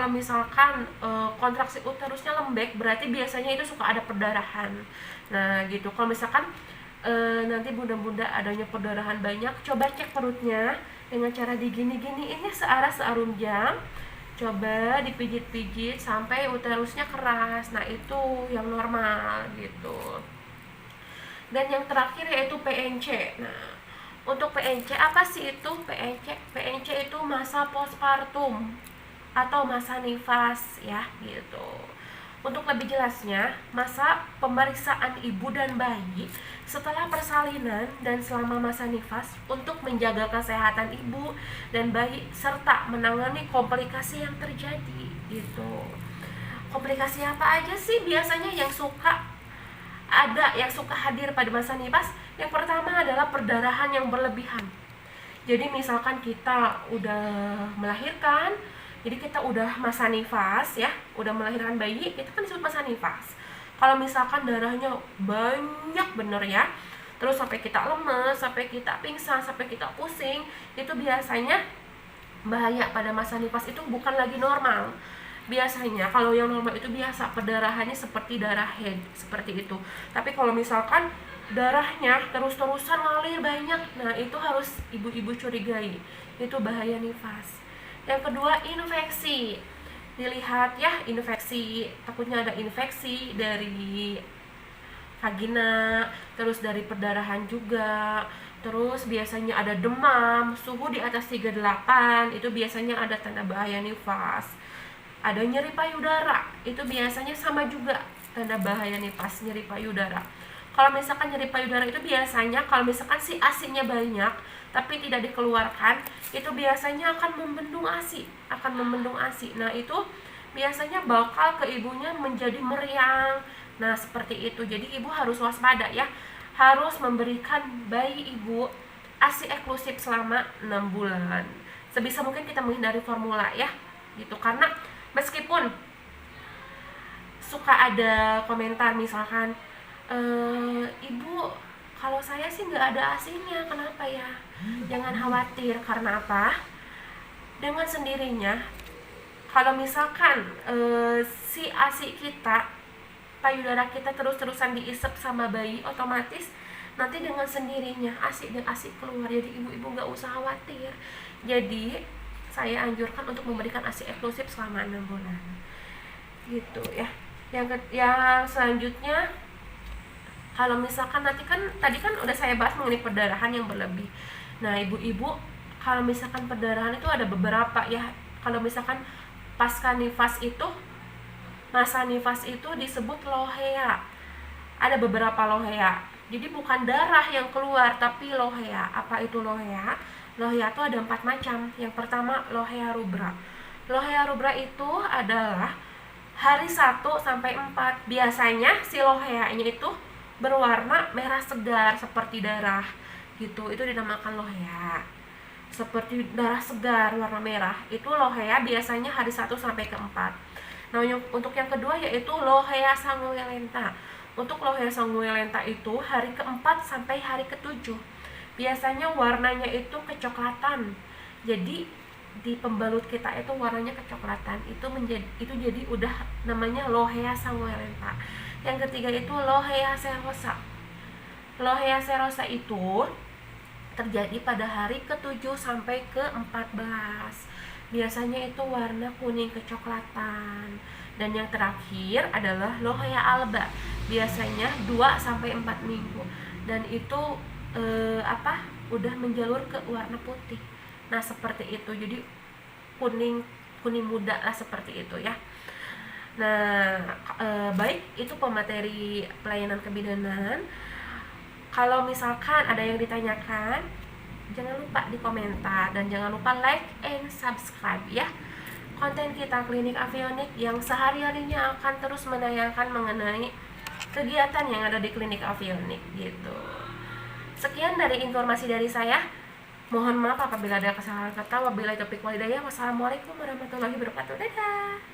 kalau misalkan kontraksi uterusnya lembek, berarti biasanya itu suka ada perdarahan. Nah gitu, kalau misalkan nanti bunda-bunda adanya perdarahan banyak, coba cek perutnya dengan cara digini-giniinnya searah searum jam, coba dipijit-pijit sampai uterusnya keras. Nah itu yang normal gitu. Dan yang terakhir yaitu PNC. Nah untuk PNC, apa sih itu PNC? PNC itu masa postpartum atau masa nifas ya gitu. Untuk lebih jelasnya, masa pemeriksaan ibu dan bayi setelah persalinan dan selama masa nifas untuk menjaga kesehatan ibu dan bayi serta menangani komplikasi yang terjadi gitu. Komplikasi apa aja sih biasanya yang suka hadir pada masa nifas? Yang pertama adalah perdarahan yang berlebihan. Jadi misalkan kita udah melahirkan, jadi kita udah masa nifas ya, udah melahirkan bayi, kita kan disebut masa nifas. Kalau misalkan darahnya banyak bener ya, terus sampai kita lemes, sampai kita pingsan, sampai kita pusing, itu biasanya bahaya. Pada masa nifas itu bukan lagi normal. Biasanya kalau yang normal itu biasa perdarahannya seperti darah head, seperti itu. Tapi kalau misalkan darahnya terus-terusan ngalir banyak, nah itu harus ibu-ibu curigai, itu bahaya nifas. Yang kedua, infeksi. Dilihat ya, infeksi, takutnya ada infeksi dari vagina, terus dari perdarahan juga. Terus biasanya ada demam, suhu di atas 38, itu biasanya ada tanda bahaya nifas. Ada nyeri payudara, itu biasanya sama juga tanda bahaya nifas, nyeri payudara. Kalau misalkan nyeri payudara itu biasanya kalau misalkan si ASI-nya banyak tapi tidak dikeluarkan, itu biasanya akan membendung ASI, Nah, itu biasanya bakal ke ibunya menjadi meriang. Nah, seperti itu. Jadi ibu harus waspada ya. Harus memberikan bayi ibu ASI eksklusif selama 6 bulan. Sebisa mungkin kita menghindari formula ya. Gitu, karena meskipun suka ada komentar misalkan, ibu, kalau saya sih nggak ada ASI-nya, kenapa ya? Jangan khawatir, karena apa? Dengan sendirinya, kalau misalkan si ASI kita, payudara kita terus-terusan diisep sama bayi, otomatis nanti dengan sendirinya ASI dan ASI keluar. Jadi ibu-ibu nggak usah khawatir. Jadi saya anjurkan untuk memberikan ASI eksklusif selama 6 bulan gitu ya. Yang selanjutnya, kalau misalkan nanti kan tadi kan udah saya bahas mengenai perdarahan yang berlebih. Nah ibu-ibu, kalau misalkan perdarahan itu ada beberapa ya. Kalau misalkan pasca nifas itu, masa nifas itu disebut lohea. Ada beberapa lohea. Jadi bukan darah yang keluar tapi lohea. Apa itu lohea? Lohea itu ada 4 macam. Yang pertama lohea rubra. Lohea rubra itu adalah hari 1 sampai 4. Biasanya si loheanya itu berwarna merah segar seperti darah gitu. Itu dinamakan lohea. Seperti darah segar warna merah. Itu lohea biasanya hari 1 sampai ke 4. Nah, untuk yang kedua yaitu lohea sanguinolenta. Untuk lohea sanguinolenta itu hari ke-4 sampai hari ke-7. Biasanya warnanya itu kecoklatan. Jadi di pembalut kita itu warnanya kecoklatan. Itu jadi udah namanya lohea sanguinolenta. Yang ketiga itu lohea serosa. Lohea serosa itu terjadi pada hari ke-7 sampai ke-14. Biasanya itu warna kuning kecoklatan. Dan yang terakhir adalah lohea alba. Biasanya 2 sampai 4 minggu. Dan itu udah menjalur ke warna putih. Nah, seperti itu. Jadi kuning muda lah, seperti itu ya. Nah, baik, itu pemateri pelayanan kebidanan. Kalau misalkan ada yang ditanyakan, jangan lupa di komentar dan jangan lupa like and subscribe ya. Konten kita Klinik Avionik yang sehari-harinya akan terus menayangkan mengenai kegiatan yang ada di Klinik Avionik gitu. Sekian dari informasi dari saya. Mohon maaf apabila ada kesalahan kata. Wabillahi taufiq wal hidayah. Wassalamualaikum warahmatullahi wabarakatuh. Dadah.